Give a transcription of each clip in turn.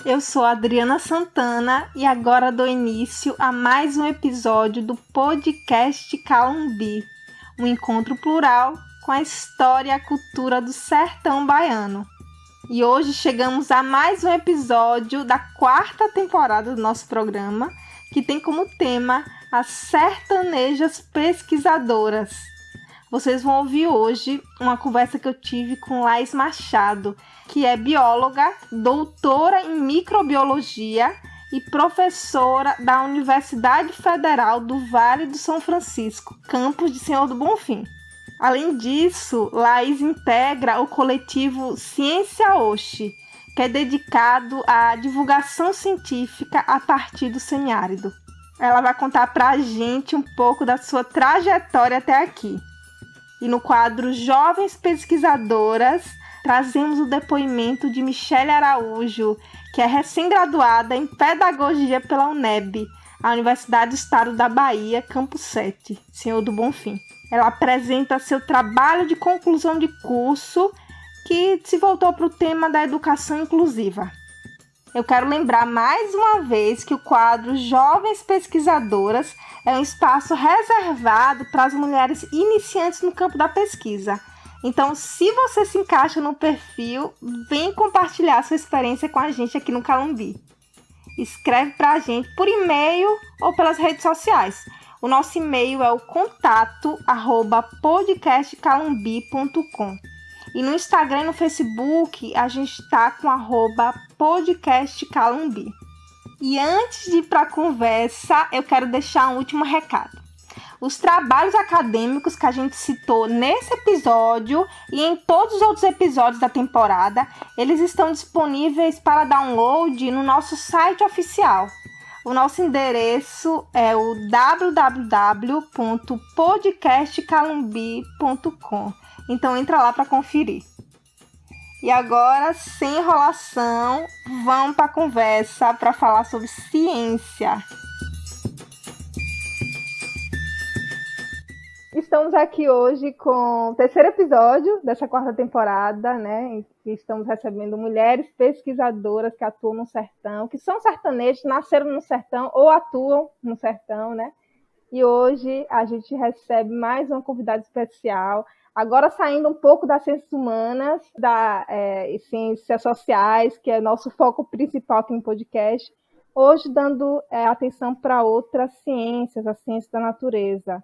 Eu sou a Adriana Santana e agora dou início a mais um episódio do podcast Calumbi, um encontro plural com a história e a cultura do sertão baiano. E hoje chegamos a mais um episódio da 4ª temporada do nosso programa, que tem como tema as sertanejas pesquisadoras. Vocês vão ouvir hoje uma conversa que eu tive com Laís Machado, que é bióloga, doutora em microbiologia e professora da Universidade Federal do Vale do São Francisco, campus de Senhor do Bonfim. Além disso, Laís integra o coletivo Ciência Oxi, que é dedicado à divulgação científica a partir do semiárido. Ela vai contar para a gente um pouco da sua trajetória até aqui. E no quadro Jovens Pesquisadoras, trazemos o depoimento de Michele Araújo, que é recém-graduada em Pedagogia pela UNEB, a Universidade do Estado da Bahia, Campus 7, Senhor do Bonfim. Ela apresenta seu trabalho de conclusão de curso, que se voltou para o tema da educação inclusiva. Eu quero lembrar mais uma vez que o quadro Jovens Pesquisadoras é um espaço reservado para as mulheres iniciantes no campo da pesquisa. Então, se você se encaixa no perfil, vem compartilhar sua experiência com a gente aqui no Calumbi. Escreve para a gente por e-mail ou pelas redes sociais. O nosso e-mail é o contato@podcastcalumbi.com. E no Instagram e no Facebook, a gente está com @podcastcalumbi. E antes de ir para a conversa, eu quero deixar um último recado. Os trabalhos acadêmicos que a gente citou nesse episódio e em todos os outros episódios da temporada, eles estão disponíveis para download no nosso site oficial. O nosso endereço é o www.podcastcalumbi.com. Então entra lá para conferir. E agora, sem enrolação, vamos para a conversa para falar sobre ciência. Estamos aqui hoje com o terceiro episódio dessa 4ª temporada, né? Em que estamos recebendo mulheres pesquisadoras que atuam no sertão, que são sertanejos, nasceram no sertão ou atuam no sertão, né? E hoje a gente recebe mais uma convidada especial, agora saindo um pouco das ciências humanas, das ciências sociais, que é nosso foco principal aqui no podcast, hoje dando atenção para outras ciências, as ciências da natureza.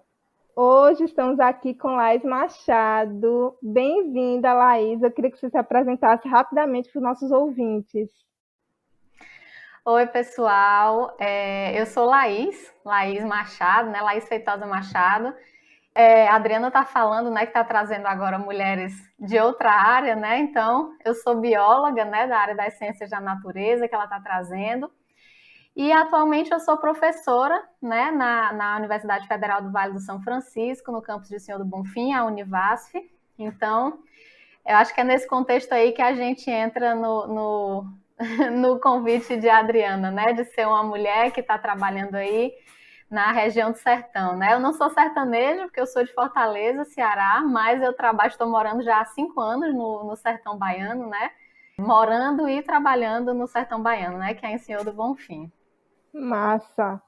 Hoje estamos aqui com Laís Machado. Bem-vinda, Laís. Eu queria que você se apresentasse rapidamente para os nossos ouvintes. Oi, pessoal. Eu sou Laís Machado, né? Laís Feitosa Machado. A Adriana está falando, né, que está trazendo agora mulheres de outra área, né? Então, eu sou bióloga, né, da área das ciências da natureza que ela está trazendo. E atualmente eu sou professora, né, na Universidade Federal do Vale do São Francisco, no campus de Senhor do Bonfim, a Univasf. Então, eu acho que é nesse contexto aí que a gente entra no convite de Adriana, né, de ser uma mulher que está trabalhando aí na região do sertão, né? Eu não sou sertaneja, porque eu sou de Fortaleza, Ceará, mas eu estou morando já há 5 anos no sertão baiano, né? Morando e trabalhando no sertão baiano, né, que é em Senhor do Bonfim. Massa!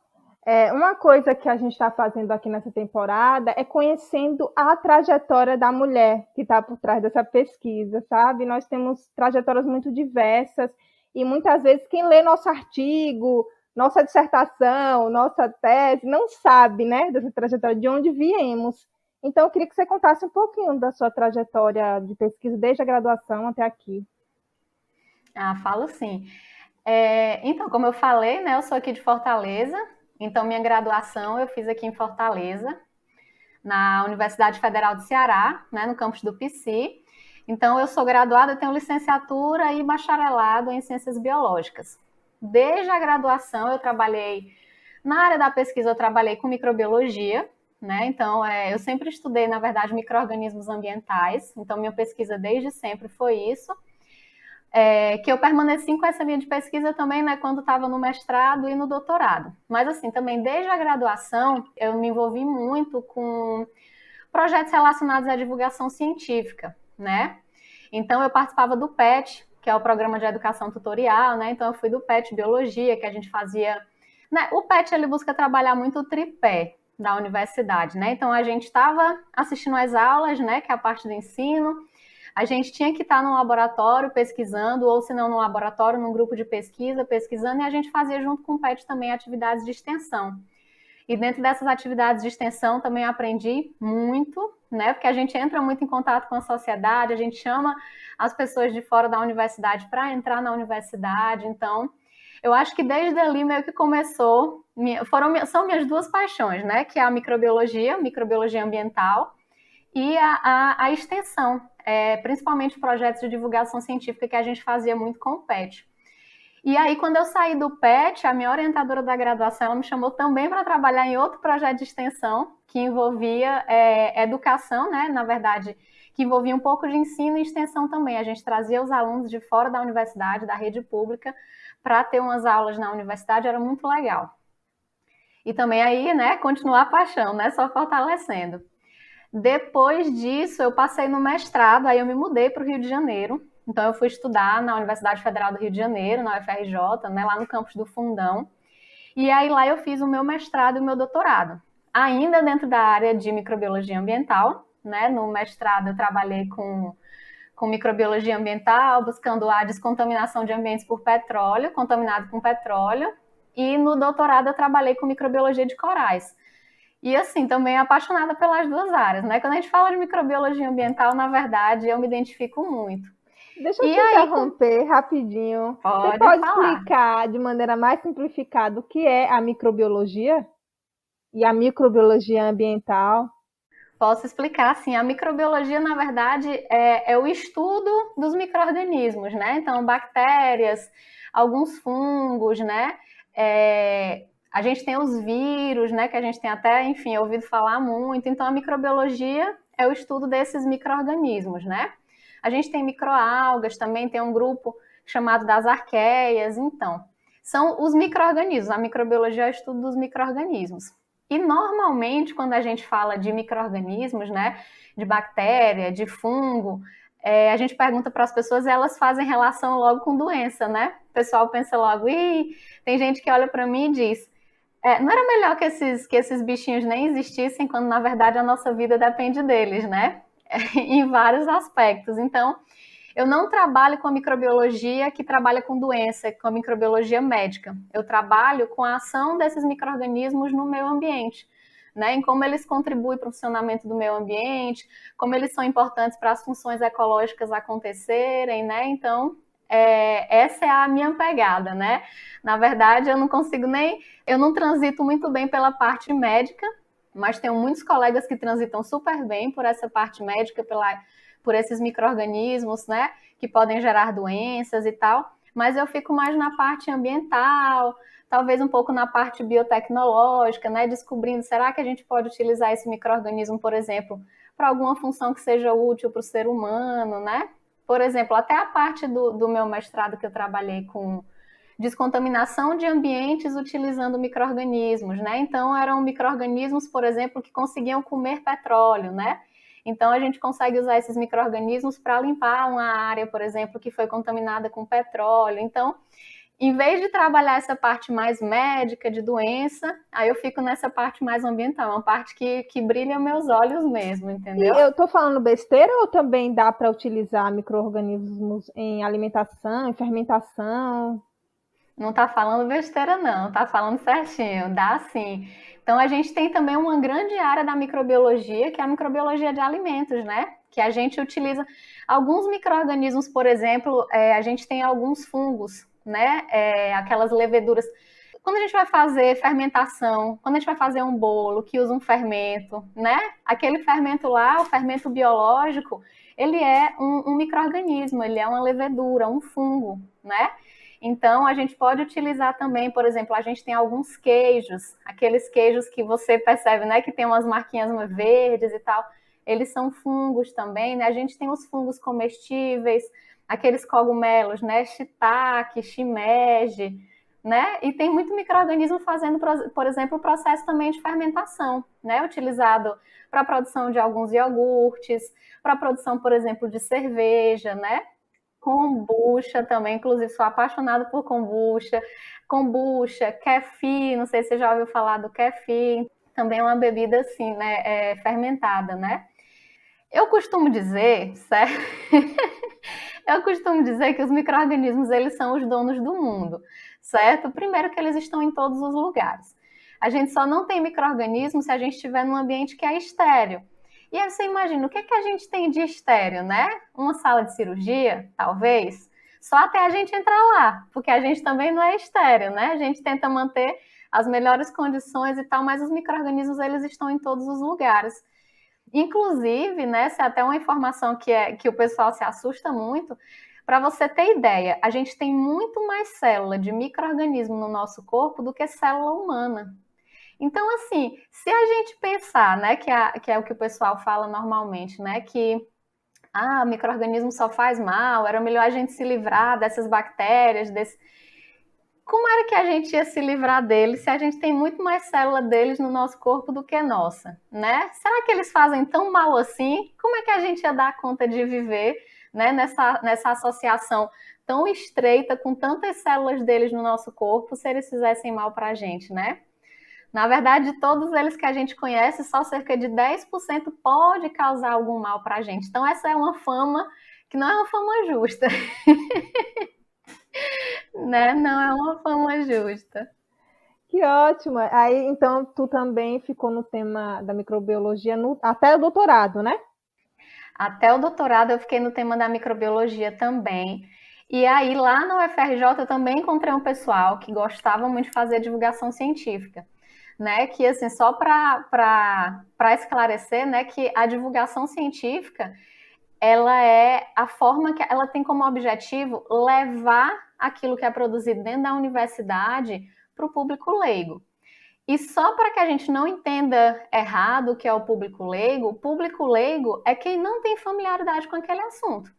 Uma coisa que a gente está fazendo aqui nessa temporada é conhecendo a trajetória da mulher que está por trás dessa pesquisa, sabe? Nós temos trajetórias muito diversas e muitas vezes quem lê nosso artigo, nossa dissertação, nossa tese, não sabe, né, dessa trajetória, de onde viemos. Então, eu queria que você contasse um pouquinho da sua trajetória de pesquisa desde a graduação até aqui. Falo sim. Então, como eu falei, né, eu sou aqui de Fortaleza, então minha graduação eu fiz aqui em Fortaleza, na Universidade Federal do Ceará, né, no campus do PC. Então, eu sou graduada, eu tenho licenciatura e bacharelado em Ciências Biológicas. Desde a graduação, eu trabalhei, na área da pesquisa, eu trabalhei com microbiologia, né? Então, eu sempre estudei, na verdade, micro-organismos ambientais. Então, minha pesquisa desde sempre foi isso. Que eu permaneci com essa linha de pesquisa também, né, quando estava no mestrado e no doutorado. Mas, assim, também desde a graduação, eu me envolvi muito com projetos relacionados à divulgação científica, né? Então, eu participava do PET, que é o Programa de Educação Tutorial, né? Então eu fui do PET Biologia, que a gente fazia, né? O PET ele busca trabalhar muito o tripé da universidade, né? Então a gente estava assistindo às aulas, né? Que é a parte do ensino. A gente tinha que estar no laboratório pesquisando, ou se não no laboratório, num grupo de pesquisa, pesquisando, e a gente fazia junto com o PET também atividades de extensão. E dentro dessas atividades de extensão também aprendi muito, né? Porque a gente entra muito em contato com a sociedade, a gente chama as pessoas de fora da universidade para entrar na universidade. Então, eu acho que desde ali meio que começou, são minhas duas paixões, né? Que é a microbiologia ambiental e a extensão, principalmente projetos de divulgação científica que a gente fazia muito com o PET. E aí, quando eu saí do PET, a minha orientadora da graduação ela me chamou também para trabalhar em outro projeto de extensão que envolvia educação, né? Na verdade, que envolvia um pouco de ensino e extensão também. A gente trazia os alunos de fora da universidade, da rede pública, para ter umas aulas na universidade, era muito legal. E também aí, né, continuar a paixão, né? Só fortalecendo. Depois disso, eu passei no mestrado, aí eu me mudei para o Rio de Janeiro. Então, eu fui estudar na Universidade Federal do Rio de Janeiro, na UFRJ, né, lá no campus do Fundão. E aí, lá eu fiz o meu mestrado e o meu doutorado. Ainda dentro da área de microbiologia ambiental, né? No mestrado, eu trabalhei com microbiologia ambiental, buscando a descontaminação de ambientes por petróleo, contaminado com petróleo. E no doutorado, eu trabalhei com microbiologia de corais. E assim, também apaixonada pelas duas áreas, né? Quando a gente fala de microbiologia ambiental, na verdade, eu me identifico muito. Deixa eu te interromper rapidinho. Você pode explicar de maneira mais simplificada o que é a microbiologia e a microbiologia ambiental? Posso explicar, sim. A microbiologia, na verdade, é o estudo dos micro-organismos, né? Então, bactérias, alguns fungos, né? A gente tem os vírus, né? Que a gente tem até, enfim, ouvido falar muito. Então, a microbiologia é o estudo desses micro-organismos, né? A gente tem microalgas, também tem um grupo chamado das arqueias. Então, são os micro-organismos. A microbiologia é o estudo dos micro-organismos. E normalmente, quando a gente fala de micro-organismos, né, de bactéria, de fungo, a gente pergunta para as pessoas e elas fazem relação logo com doença, né? O pessoal pensa logo, tem gente que olha para mim e diz, não era melhor que esses bichinhos nem existissem, quando na verdade a nossa vida depende deles, né? Em vários aspectos. Então, eu não trabalho com a microbiologia que trabalha com doença, com a microbiologia médica. Eu trabalho com a ação desses micro-organismos no meio ambiente, né? Em como eles contribuem para o funcionamento do meio ambiente, como eles são importantes para as funções ecológicas acontecerem, né? Então, essa é a minha pegada, né? Na verdade, eu não transito muito bem pela parte médica, mas tenho muitos colegas que transitam super bem por essa parte médica, por esses micro-organismos, né, que podem gerar doenças e tal, mas eu fico mais na parte ambiental, talvez um pouco na parte biotecnológica, né, descobrindo, será que a gente pode utilizar esse micro-organismo, por exemplo, para alguma função que seja útil para o ser humano, né? Por exemplo, até a parte do meu mestrado que eu trabalhei com descontaminação de ambientes utilizando micro-organismos, né? Então, eram micro-organismos, por exemplo, que conseguiam comer petróleo, né? Então, a gente consegue usar esses micro-organismos para limpar uma área, por exemplo, que foi contaminada com petróleo. Então, em vez de trabalhar essa parte mais médica, de doença, aí eu fico nessa parte mais ambiental, uma parte que brilha meus olhos mesmo, entendeu? E eu tô falando besteira ou também dá para utilizar micro-organismos em alimentação, em fermentação? Não tá falando besteira, não, tá falando certinho, dá sim. Então, a gente tem também uma grande área da microbiologia, que é a microbiologia de alimentos, né? Que a gente utiliza alguns micro-organismos, por exemplo, a gente tem alguns fungos, né? Aquelas leveduras. Quando a gente vai fazer fermentação, quando a gente vai fazer um bolo que usa um fermento, né? Aquele fermento lá, o fermento biológico, ele é um micro-organismo, ele é uma levedura, um fungo, né? Então, a gente pode utilizar também, por exemplo, a gente tem alguns queijos, aqueles queijos que você percebe, né, que tem umas marquinhas verdes e tal, eles são fungos também, né? A gente tem os fungos comestíveis, aqueles cogumelos, né, shiitake, shimeji, né? E tem muito micro-organismo fazendo, por exemplo, o processo também de fermentação, né? Utilizado para a produção de alguns iogurtes, para a produção, por exemplo, de cerveja, né? Kombucha também, inclusive sou apaixonada por kombucha. Kombucha, kefir, não sei se você já ouviu falar do kefir, também é uma bebida assim, né, fermentada, né? Eu costumo dizer, certo? Eu costumo dizer que os micro-organismos, eles são os donos do mundo, certo? Primeiro que eles estão em todos os lugares. A gente só não tem micro-organismo se a gente estiver num ambiente que é estéril. E aí você imagina, o que é que a gente tem de estéril, né? Uma sala de cirurgia, talvez, só até a gente entrar lá, porque a gente também não é estéril, né? A gente tenta manter as melhores condições e tal, mas os micro-organismos, eles estão em todos os lugares. Inclusive, né, essa é até uma informação que o pessoal se assusta muito. Para você ter ideia, a gente tem muito mais célula de micro-organismo no nosso corpo do que célula humana. Então, assim, se a gente pensar, né, que é o que o pessoal fala normalmente, né, que o micro-organismo só faz mal, era melhor a gente se livrar dessas bactérias, como era que a gente ia se livrar deles se a gente tem muito mais célula deles no nosso corpo do que nossa, né? Será que eles fazem tão mal assim? Como é que a gente ia dar conta de viver, né, nessa associação tão estreita com tantas células deles no nosso corpo se eles fizessem mal para a gente, né? Na verdade, de todos eles que a gente conhece, só cerca de 10% pode causar algum mal para a gente. Então, essa é uma fama que não é uma fama justa. Né? Não é uma fama justa. Que ótimo! Aí, então, tu também ficou no tema da microbiologia até o doutorado, né? Até o doutorado eu fiquei no tema da microbiologia também. E aí, lá na UFRJ, eu também encontrei um pessoal que gostava muito de fazer divulgação científica, né? Que, assim, só para esclarecer, né, que a divulgação científica, ela é a forma que ela tem como objetivo levar aquilo que é produzido dentro da universidade para o público leigo. E só para que a gente não entenda errado o que é o público leigo é quem não tem familiaridade com aquele assunto.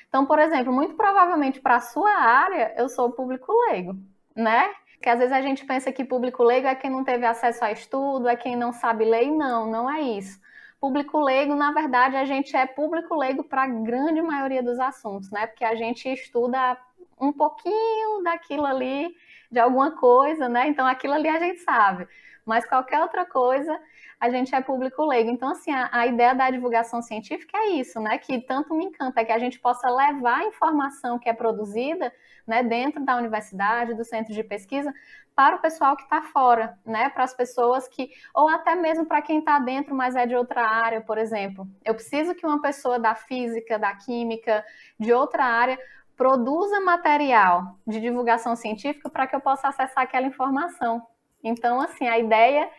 Então, por exemplo, muito provavelmente para a sua área, eu sou o público leigo, né? Porque às vezes a gente pensa que público leigo é quem não teve acesso a estudo, é quem não sabe ler, e não é isso. Público leigo, na verdade, a gente é público leigo para a grande maioria dos assuntos, né? Porque a gente estuda um pouquinho daquilo ali, de alguma coisa, né? Então, aquilo ali a gente sabe. Mas qualquer outra coisa, a gente é público leigo. Então, assim, a ideia da divulgação científica é isso, né? Que tanto me encanta, é que a gente possa levar a informação que é produzida, né, dentro da universidade, do centro de pesquisa, para o pessoal que está fora, né? Para as pessoas que, ou até mesmo para quem está dentro, mas é de outra área, por exemplo. Eu preciso que uma pessoa da física, da química, de outra área, produza material de divulgação científica para que eu possa acessar aquela informação. Então, assim, a ideia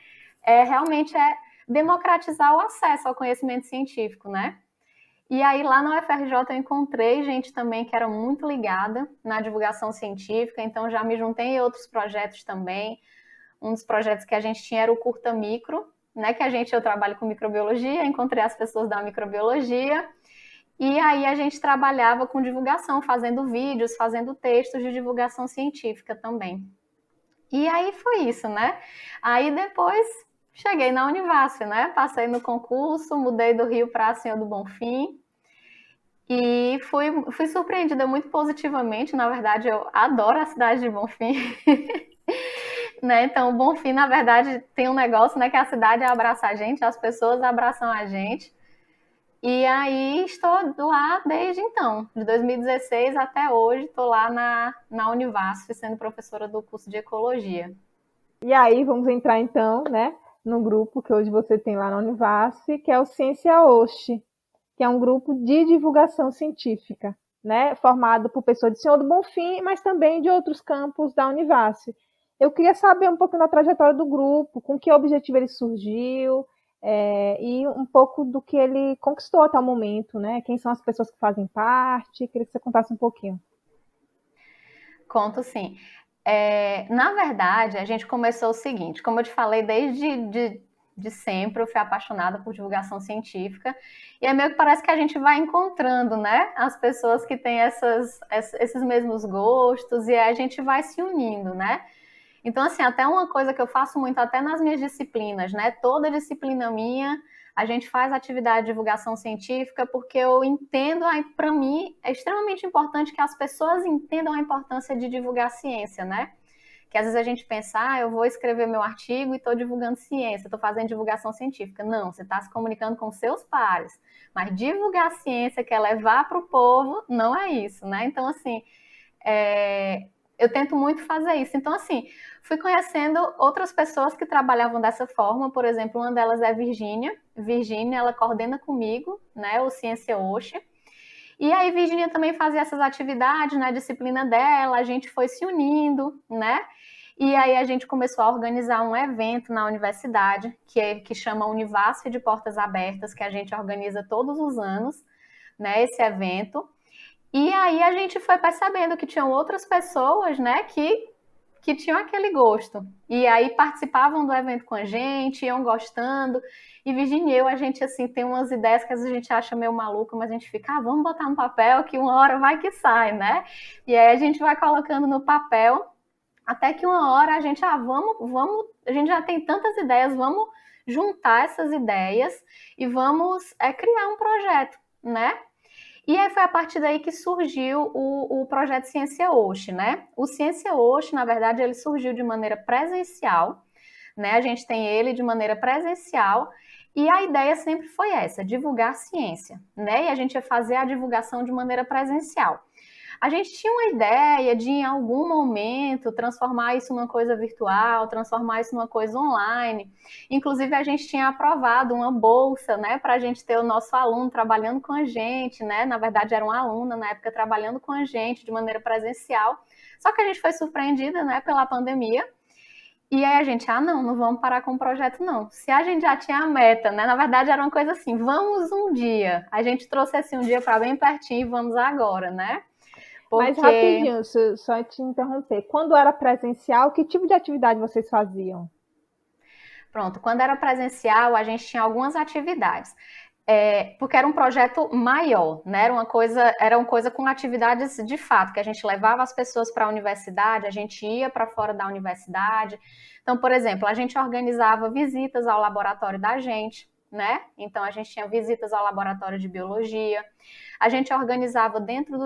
realmente é democratizar o acesso ao conhecimento científico, né? E aí, lá no UFRJ, eu encontrei gente também que era muito ligada na divulgação científica, então já me juntei em outros projetos também. Um dos projetos que a gente tinha era o Curta Micro, né? Que eu trabalho com microbiologia, encontrei as pessoas da microbiologia, e aí a gente trabalhava com divulgação, fazendo vídeos, fazendo textos de divulgação científica também. E aí foi isso, né? Aí depois cheguei na Univasf, né? Passei no concurso, mudei do Rio para Senhor do Bonfim e fui surpreendida muito positivamente. Na verdade, eu adoro a cidade de Bonfim. Né? Então, o Bonfim, na verdade, tem um negócio, né? Que a cidade abraça a gente, as pessoas abraçam a gente. E aí estou lá desde então, de 2016 até hoje, estou lá na Univasf, sendo professora do curso de Ecologia. E aí vamos entrar então, né, no grupo que hoje você tem lá na Univasf, que é o Ciência Hoje, que é um grupo de divulgação científica, né, formado por pessoas de Senhor do Bonfim, mas também de outros campos da Univasf. Eu queria saber um pouco da trajetória do grupo, com que objetivo ele surgiu, e um pouco do que ele conquistou até o momento, né? Quem são as pessoas que fazem parte? Queria que você contasse um pouquinho. Conto sim. Na verdade, a gente começou o seguinte, como eu te falei, desde de sempre eu fui apaixonada por divulgação científica, e é meio que parece que a gente vai encontrando, né, as pessoas que têm esses mesmos gostos, e aí a gente vai se unindo, né? Então, assim, até uma coisa que eu faço muito até nas minhas disciplinas, né? Toda disciplina minha, A gente faz atividade de divulgação científica porque eu entendo, para mim, é extremamente importante que as pessoas entendam a importância de divulgar ciência, né? Que às vezes a gente pensa, eu vou escrever meu artigo e estou divulgando ciência, estou fazendo divulgação científica. Não, você está se comunicando com seus pares. Mas divulgar ciência, que é levar para o povo, não é isso, né? Então, assim, eu tento muito fazer isso. Então, assim, fui conhecendo outras pessoas que trabalhavam dessa forma. Por exemplo, uma delas é Virgínia. Virgínia, ela coordena comigo, né, o Ciência Oxe. E aí, Virgínia também fazia essas atividades na disciplina dela, a gente foi se unindo, né? E aí a gente começou a organizar um evento na universidade, que chama Univasf de Portas Abertas, que a gente organiza todos os anos, né, esse evento. E aí a gente foi percebendo que tinham outras pessoas, né, que tinham aquele gosto. E aí participavam do evento com a gente, iam gostando. E Virginia e eu, a gente assim tem umas ideias que às vezes a gente acha meio maluca, mas a gente fica, vamos botar no papel que uma hora vai que sai, né? E aí a gente vai colocando no papel, até que uma hora a gente, vamos, a gente já tem tantas ideias, vamos juntar essas ideias e vamos criar um projeto, né? E aí foi a partir daí que surgiu o projeto Ciência Oxe, né? O Ciência Oxe, na verdade, ele surgiu de maneira presencial, né? A gente tem ele de maneira presencial e a ideia sempre foi essa, divulgar ciência, né? E a gente ia fazer a divulgação de maneira presencial. A gente tinha uma ideia de, em algum momento, transformar isso numa coisa virtual, transformar isso numa coisa online. Inclusive, a gente tinha aprovado uma bolsa, né, para a gente ter o nosso aluno trabalhando com a gente, né? Na verdade, era uma aluna, na época, trabalhando com a gente de maneira presencial. Só que a gente foi surpreendida, né, pela pandemia. E aí a gente, não vamos parar com o projeto, não. Se a gente já tinha a meta, né? Na verdade, era uma coisa assim, vamos um dia. A gente trouxe esse um dia para bem pertinho e vamos agora, né? Mas rapidinho, só te interromper. Quando era presencial, que tipo de atividade vocês faziam? Pronto, quando era presencial, a gente tinha algumas atividades. Porque era um projeto maior, né? Era uma coisa com atividades de fato, que a gente levava as pessoas para a universidade, a gente ia para fora da universidade. Então, por exemplo, a gente organizava visitas ao laboratório da gente, né? Então, a gente tinha visitas ao laboratório de biologia. A gente organizava dentro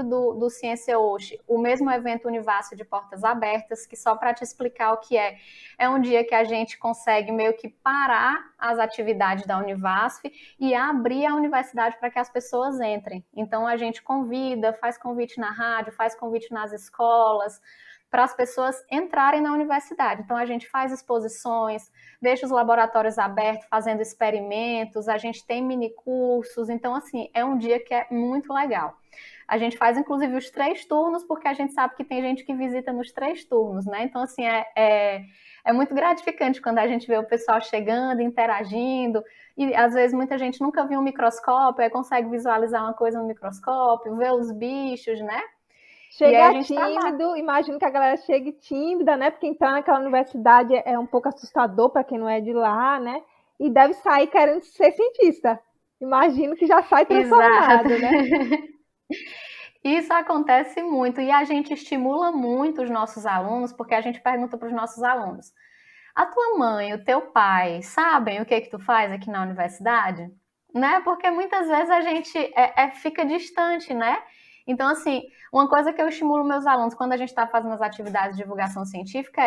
do Ciência Oxe, o mesmo evento Univasf de Portas Abertas, que só para te explicar o que é um dia que a gente consegue meio que parar as atividades da Univasf e abrir a universidade para que as pessoas entrem. Então, a gente convida, faz convite na rádio, faz convite nas escolas, para as pessoas entrarem na universidade. Então, a gente faz exposições, deixa os laboratórios abertos, fazendo experimentos, a gente tem mini cursos. Então, assim, é um dia que é muito legal. A gente faz, inclusive, os 3 turnos, porque a gente sabe que tem gente que visita nos 3 turnos, né? Então, assim, é muito gratificante quando a gente vê o pessoal chegando, interagindo, e às vezes muita gente nunca viu um microscópio, aí consegue visualizar uma coisa no microscópio, ver os bichos, né? Chega tímido, imagino que a galera chegue tímida, né? Porque entrar naquela universidade é um pouco assustador para quem não é de lá, né? E deve sair querendo ser cientista. Imagino que já sai transformado, né? Isso acontece muito e a gente estimula muito os nossos alunos, porque a gente pergunta para os nossos alunos: a tua mãe, o teu pai, sabem o que tu faz aqui na universidade? Né? Porque muitas vezes a gente fica distante, né? Então, assim, uma coisa que eu estimulo meus alunos quando a gente está fazendo as atividades de divulgação científica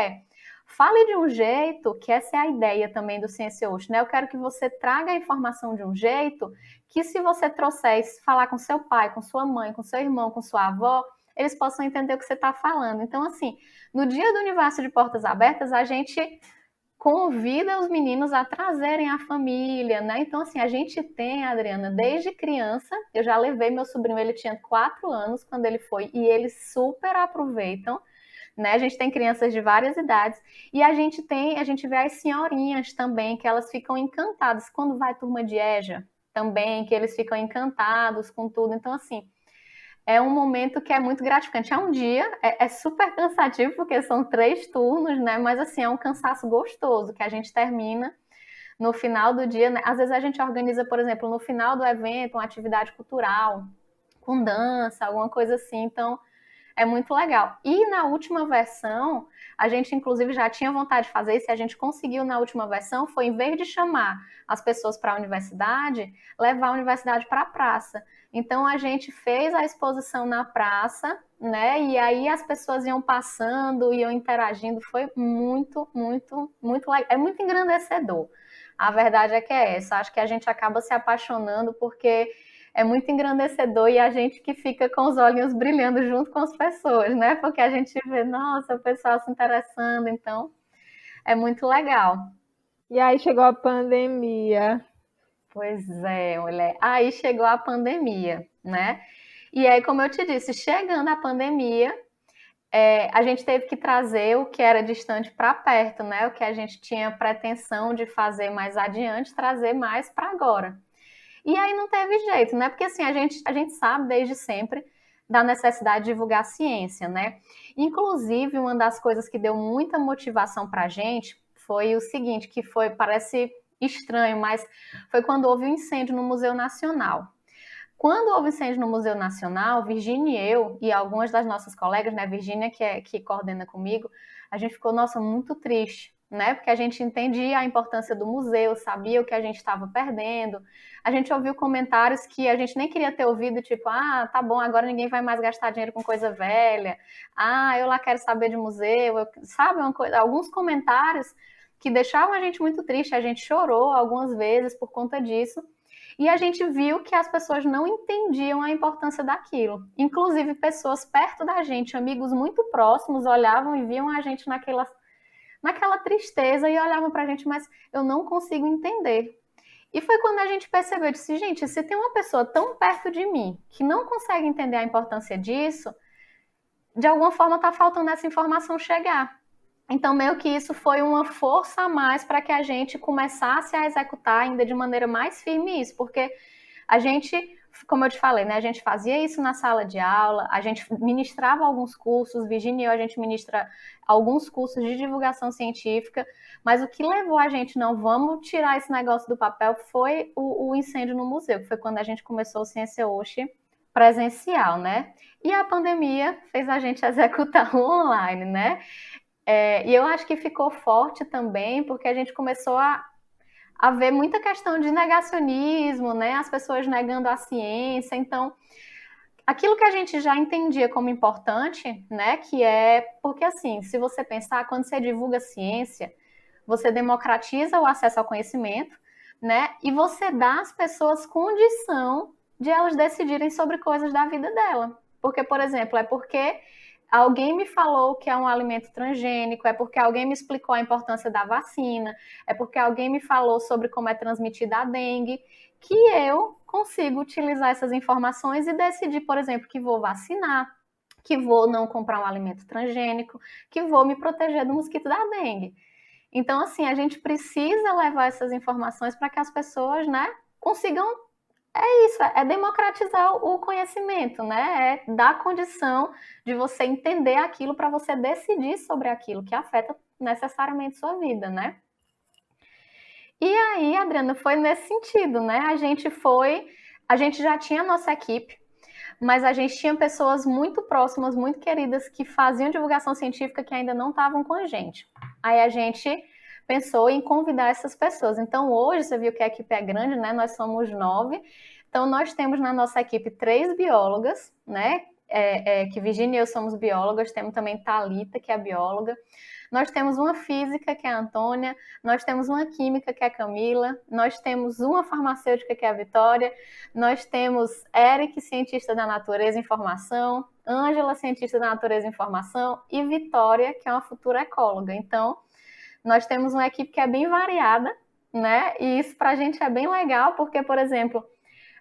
fale de um jeito, que essa é a ideia também do Ciência Oxe, né? Eu quero que você traga a informação de um jeito que, se você trouxer e falar com seu pai, com sua mãe, com seu irmão, com sua avó, eles possam entender o que você está falando. Então, assim, no dia do Universo de Portas Abertas, a gente convida os meninos a trazerem a família, né? Então, assim, a gente tem, Adriana, desde criança, eu já levei meu sobrinho, ele tinha 4 anos quando ele foi, e eles super aproveitam, né? A gente tem crianças de várias idades, e a gente vê as senhorinhas também, que elas ficam encantadas, quando vai turma de EJA também, que eles ficam encantados com tudo. Então, assim, é um momento que é muito gratificante. É um dia, é super cansativo, porque são 3 turnos, né? Mas, assim, é um cansaço gostoso, que a gente termina no final do dia, né? Às vezes a gente organiza, por exemplo, no final do evento, uma atividade cultural, com dança, alguma coisa assim. Então, É muito legal. E na última versão, a gente inclusive já tinha vontade de fazer isso, e a gente conseguiu na última versão, foi em vez de chamar as pessoas para a universidade, levar a universidade para a praça. Então a gente fez a exposição na praça, né? E aí as pessoas iam passando, iam interagindo, foi muito, muito, muito legal. É muito engrandecedor. A verdade é que é essa. Acho que a gente acaba se apaixonando porque é muito engrandecedor e a gente que fica com os olhinhos brilhando junto com as pessoas, né? Porque a gente vê, nossa, o pessoal se interessando, então é muito legal. E aí chegou a pandemia. Pois é, mulher. Aí chegou a pandemia, né? E aí, como eu te disse, chegando a pandemia, a gente teve que trazer o que era distante para perto, né? O que a gente tinha pretensão de fazer mais adiante, trazer mais para agora. E aí não teve jeito, né? Porque assim, a gente sabe desde sempre da necessidade de divulgar a ciência, né? Inclusive, uma das coisas que deu muita motivação para a gente foi o seguinte, que foi, parece estranho, mas foi quando houve um incêndio no Museu Nacional. Quando houve incêndio no Museu Nacional, Virginia e eu, e algumas das nossas colegas, né, Virginia, que coordena comigo, a gente ficou, nossa, muito triste, né, porque a gente entendia a importância do museu, sabia o que a gente estava perdendo, a gente ouviu comentários que a gente nem queria ter ouvido, tipo, ah, tá bom, agora ninguém vai mais gastar dinheiro com coisa velha, ah, eu lá quero saber de museu, sabe, alguns comentários que deixavam a gente muito triste, a gente chorou algumas vezes por conta disso, e a gente viu que as pessoas não entendiam a importância daquilo. Inclusive, pessoas perto da gente, amigos muito próximos, olhavam e viam a gente naquela tristeza e olhavam para a gente, mas eu não consigo entender. E foi quando a gente percebeu, eu disse, gente, se tem uma pessoa tão perto de mim que não consegue entender a importância disso, de alguma forma está faltando essa informação chegar. Então, meio que isso foi uma força a mais para que a gente começasse a executar ainda de maneira mais firme isso, porque a gente, como eu te falei, né, a gente fazia isso na sala de aula, a gente ministrava alguns cursos, Virginia e eu, a gente ministra alguns cursos de divulgação científica, mas o que levou a gente, não vamos tirar esse negócio do papel, foi o incêndio no museu, que foi quando a gente começou o Ciência Hoje presencial, né? E a pandemia fez a gente executar online, né? E eu acho que ficou forte também, porque a gente começou a ver muita questão de negacionismo, né? As pessoas negando a ciência. Então, aquilo que a gente já entendia como importante, né? Que é porque, assim, se você pensar, quando você divulga ciência, você democratiza o acesso ao conhecimento, né? E você dá às pessoas condição de elas decidirem sobre coisas da vida dela. Porque, por exemplo, é porque alguém me falou que é um alimento transgênico, é porque alguém me explicou a importância da vacina, é porque alguém me falou sobre como é transmitida a dengue, que eu consigo utilizar essas informações e decidir, por exemplo, que vou vacinar, que vou não comprar um alimento transgênico, que vou me proteger do mosquito da dengue. Então, assim, a gente precisa levar essas informações para que as pessoas, né, consigam. É isso, é democratizar o conhecimento, né? É dar condição de você entender aquilo para você decidir sobre aquilo que afeta necessariamente sua vida, né? E aí, Adriana, foi nesse sentido, né? A gente já tinha a nossa equipe, mas a gente tinha pessoas muito próximas, muito queridas, que faziam divulgação científica que ainda não estavam com a gente. Aí a gente pensou em convidar essas pessoas. Então, hoje, você viu que a equipe é grande, né? Nós somos 9. Então, nós temos na nossa equipe 3 biólogas, né? Que Virginia e eu somos biólogas. Temos também Thalita, que é bióloga. Nós temos uma física, que é a Antônia. Nós temos uma química, que é a Camila. Nós temos uma farmacêutica, que é a Vitória. Nós temos Eric, cientista da natureza e informação. Ângela, cientista da natureza e informação. E Vitória, que é uma futura ecóloga. Então, nós temos uma equipe que é bem variada, né? E isso para a gente é bem legal, porque, por exemplo,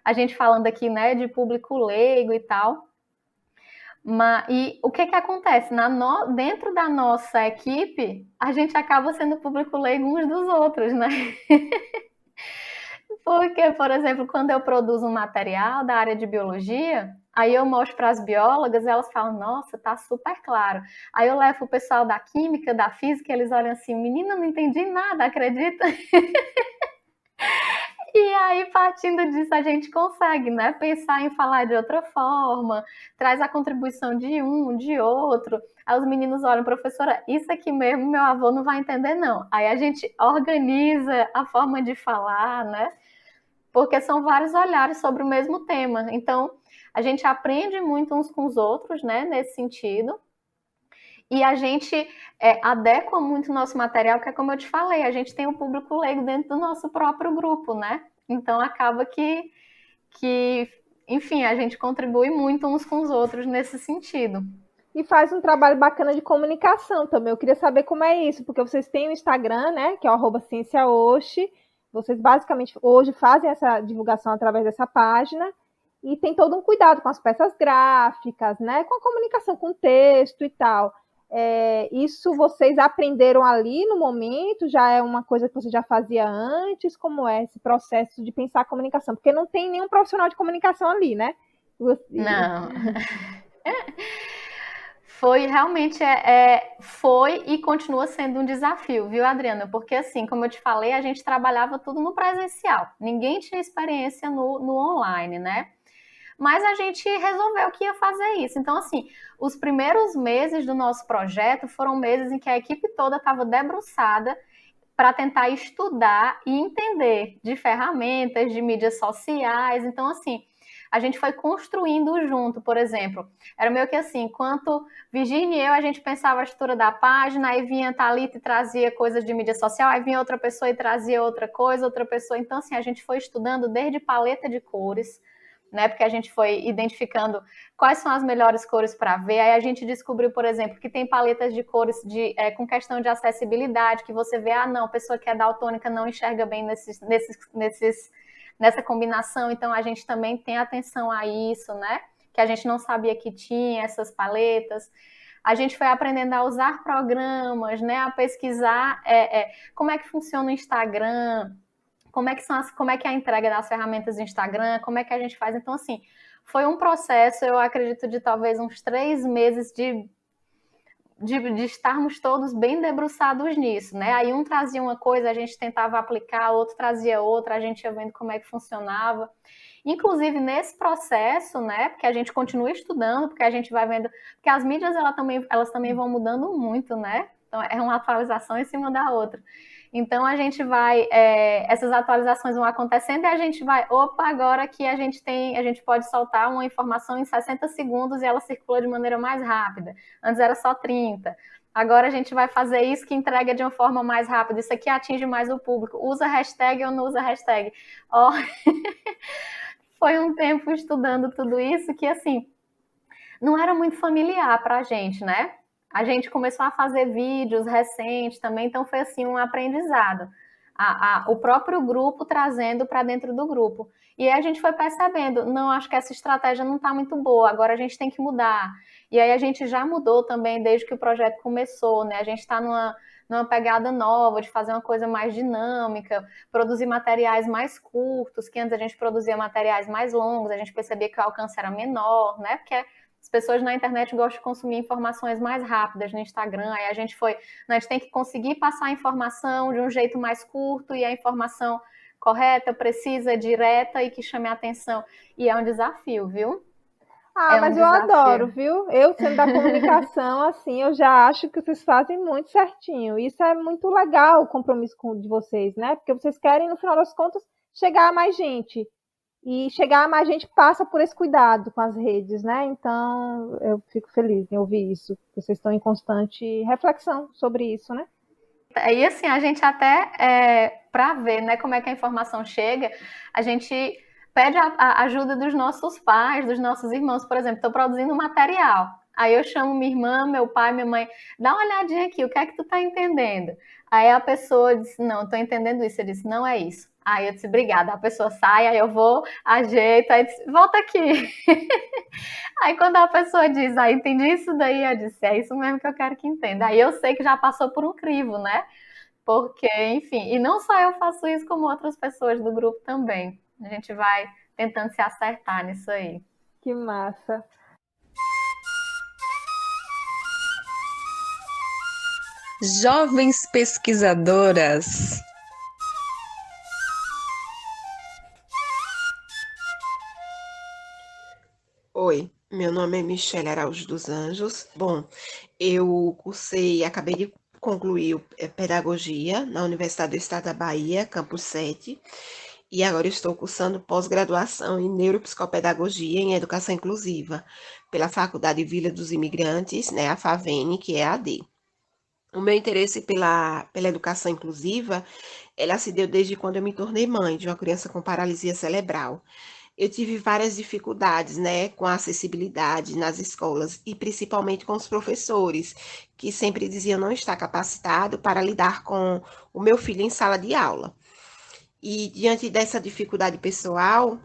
a gente falando aqui, né, de público leigo e tal, e o que acontece? Dentro da nossa equipe, a gente acaba sendo público leigo uns dos outros, né? Porque, por exemplo, quando eu produzo um material da área de biologia, aí eu mostro para as biólogas e elas falam, nossa, tá super claro. Aí eu levo o pessoal da química, da física, eles olham assim, menina, não entendi nada, acredita? E aí, partindo disso, a gente consegue, né, pensar em falar de outra forma, traz a contribuição de um, de outro. Aí os meninos olham, professora, isso aqui mesmo meu avô não vai entender, não. Aí a gente organiza a forma de falar, né? Porque são vários olhares sobre o mesmo tema. Então, a gente aprende muito uns com os outros, né, nesse sentido. E a gente adequa muito o nosso material, que é como eu te falei, a gente tem o público leigo dentro do nosso próprio grupo, né? Então acaba que, enfim, a gente contribui muito uns com os outros nesse sentido. E faz um trabalho bacana de comunicação também. Eu queria saber como é isso, porque vocês têm o Instagram, né, que é o @cienciahoje. Vocês basicamente hoje fazem essa divulgação através dessa página e tem todo um cuidado com as peças gráficas, né, com a comunicação, com o texto e tal. Isso vocês aprenderam ali no momento? Já é uma coisa que você já fazia antes? Como é esse processo de pensar a comunicação? Porque não tem nenhum profissional de comunicação ali, né? Não. Foi realmente foi e continua sendo um desafio, viu, Adriana? Porque assim, como eu te falei, a gente trabalhava tudo no presencial. Ninguém tinha experiência no online, né? Mas a gente resolveu que ia fazer isso. Então, assim, os primeiros meses do nosso projeto foram meses em que a equipe toda estava debruçada para tentar estudar e entender de ferramentas, de mídias sociais. Então, assim, a gente foi construindo junto, por exemplo. Era meio que assim, enquanto Virginia e eu, a gente pensava a estrutura da página, aí vinha Thalita e trazia coisas de mídia social, aí vinha outra pessoa e trazia outra coisa, outra pessoa. Então, assim, a gente foi estudando desde paleta de cores, né? Porque a gente foi identificando quais são as melhores cores para ver. Aí a gente descobriu, por exemplo, que tem paletas de cores com questão de acessibilidade, que você vê, não, a pessoa que é daltônica não enxerga bem nessa combinação, então a gente também tem atenção a isso, né? Que a gente não sabia que tinha essas paletas. A gente foi aprendendo a usar programas, né? A pesquisar como é que funciona o Instagram, como é que é a entrega das ferramentas do Instagram, como é que a gente faz. Então, assim, foi um processo, eu acredito, de talvez uns 3 meses de estarmos todos bem debruçados nisso, né? Aí um trazia uma coisa, a gente tentava aplicar, outro trazia outra, a gente ia vendo como é que funcionava. Inclusive, nesse processo, né, porque a gente continua estudando, porque a gente vai vendo, porque as mídias elas também vão mudando muito, né? Então, é uma atualização em cima da outra. Então, a gente vai, essas atualizações vão acontecendo e a gente vai, agora que a gente pode soltar uma informação em 60 segundos e ela circula de maneira mais rápida. Antes era só 30. Agora a gente vai fazer isso que entrega de uma forma mais rápida. Isso aqui atinge mais o público. Usa hashtag ou não usa hashtag? Foi um tempo estudando tudo isso que, assim, não era muito familiar para a gente, né? A gente começou a fazer vídeos recentes também, então foi assim um aprendizado. O próprio grupo trazendo para dentro do grupo. E aí a gente foi percebendo, não, acho que essa estratégia não está muito boa, agora a gente tem que mudar. E aí a gente já mudou também desde que o projeto começou, né? A gente está numa pegada nova de fazer uma coisa mais dinâmica, produzir materiais mais curtos, que antes a gente produzia materiais mais longos, a gente percebia que o alcance era menor, né? Porque as pessoas na internet gostam de consumir informações mais rápidas no Instagram, aí a gente tem que conseguir passar a informação de um jeito mais curto e a informação correta, precisa, direta e que chame a atenção. E é um desafio, viu? Mas eu adoro, viu? Eu, sendo da comunicação, assim, eu já acho que vocês fazem muito certinho. Isso é muito legal, o compromisso de vocês, né? Porque vocês querem, no final das contas, chegar a mais gente. E chegar a mais gente passa por esse cuidado com as redes, né? Então, eu fico feliz em ouvir isso. Vocês estão em constante reflexão sobre isso, né? E assim, a gente até, para ver, né, como é que a informação chega, a gente pede a ajuda dos nossos pais, dos nossos irmãos. Por exemplo, estou produzindo material. Aí eu chamo minha irmã, meu pai, minha mãe, dá uma olhadinha aqui, o que é que tu tá entendendo? Aí a pessoa diz, não, estou entendendo isso. Eu disse, não é isso. Aí eu disse, obrigada. A pessoa sai, aí eu vou, ajeito, aí disse, volta aqui. Aí quando a pessoa diz, entendi isso daí, eu disse, é isso mesmo que eu quero que entenda. Aí eu sei que já passou por um crivo, né? Porque, enfim, e não só eu faço isso, como outras pessoas do grupo também. A gente vai tentando se acertar nisso aí. Que massa. Jovens pesquisadoras. Meu nome é Michele Araújo dos Anjos. Bom, acabei de concluir pedagogia na Universidade do Estado da Bahia, campus 7, e agora estou cursando pós-graduação em neuropsicopedagogia em educação inclusiva pela Faculdade Vila dos Imigrantes, né, a FAVENE, que é a AD. O meu interesse pela educação inclusiva, ela se deu desde quando eu me tornei mãe de uma criança com paralisia cerebral. Eu tive várias dificuldades, né, com a acessibilidade nas escolas e principalmente com os professores, que sempre diziam não estar capacitado para lidar com o meu filho em sala de aula. E diante dessa dificuldade pessoal,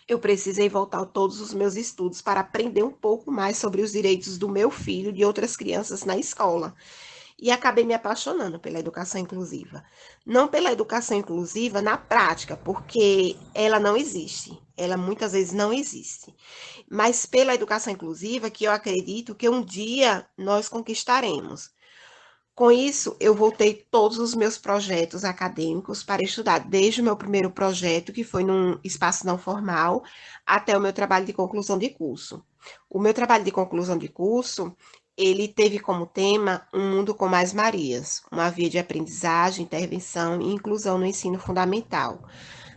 eu precisei voltar a todos os meus estudos para aprender um pouco mais sobre os direitos do meu filho e de outras crianças na escola. E acabei me apaixonando pela educação inclusiva. Não pela educação inclusiva na prática, porque ela não existe. Ela muitas vezes não existe. Mas pela educação inclusiva, que eu acredito que um dia nós conquistaremos. Com isso, eu voltei todos os meus projetos acadêmicos para estudar, desde o meu primeiro projeto, que foi num espaço não formal, até o meu trabalho de conclusão de curso. O meu trabalho de conclusão de curso, ele teve como tema Um Mundo com Mais Marias, uma via de aprendizagem, intervenção e inclusão no ensino fundamental,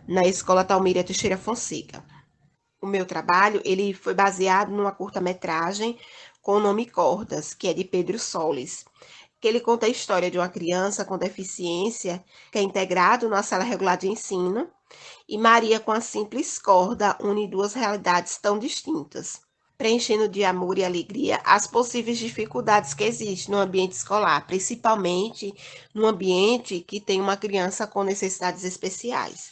na Escola Talmíria Teixeira Fonseca. O meu trabalho, ele foi baseado numa curta-metragem com o nome Cordas, que é de Pedro Solis, que ele conta a história de uma criança com deficiência que é integrado numa sala regular de ensino e Maria, com a simples corda, une duas realidades tão distintas, preenchendo de amor e alegria as possíveis dificuldades que existem no ambiente escolar, principalmente no ambiente que tem uma criança com necessidades especiais.